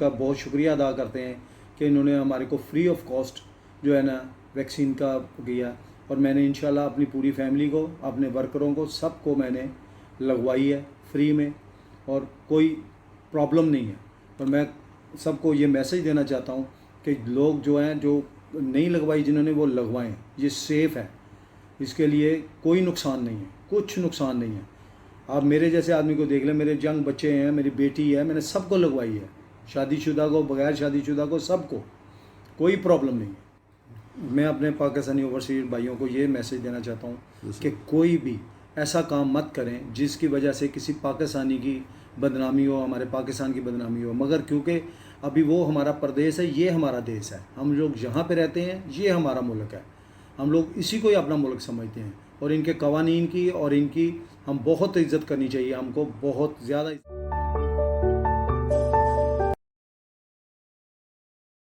उनका बहुत शुक्रिया अदा करते हैं कि इन्होंने हमारे को फ्री ऑफ कॉस्ट जो है ना वैक्सीन का किया, और मैंने इंशाल्लाह अपनी पूरी फैमिली को, अपने वर्करों को, सबको मैंने लगवाई है फ्री में, और कोई प्रॉब्लम नहीं है। और मैं सबको ये मैसेज देना चाहता हूँ कि लोग जो हैं, जो नहीं लगवाई जिन्होंने, वो लगवाएं। ये सेफ़ है, इसके लिए कोई नुकसान नहीं है, कुछ नुकसान नहीं है। आप मेरे जैसे आदमी को देख लें, मेरे यंग बच्चे हैं, मेरी बेटी है, मैंने सबको लगवाई है, शादीशुदा को, बगैर शादीशुदा को, सबको, कोई प्रॉब्लम नहीं है। मैं अपने पाकिस्तानी ओवरसीज भाइयों को ये मैसेज देना चाहता हूँ कि कोई भी ऐसा काम मत करें जिसकी वजह से किसी पाकिस्तानी की बदनामी हो, हमारे पाकिस्तान की बदनामी हो। मगर क्योंकि अभी वो हमारा प्रदेश है, ये हमारा देश है, हम लोग यहाँ पे रहते हैं, ये हमारा मुल्क है, हम लोग इसी को ही अपना मुल्क समझते हैं, और इनके कवानीन की और इनकी हम बहुत इज़्ज़त करनी चाहिए, हमको बहुत ज़्यादा।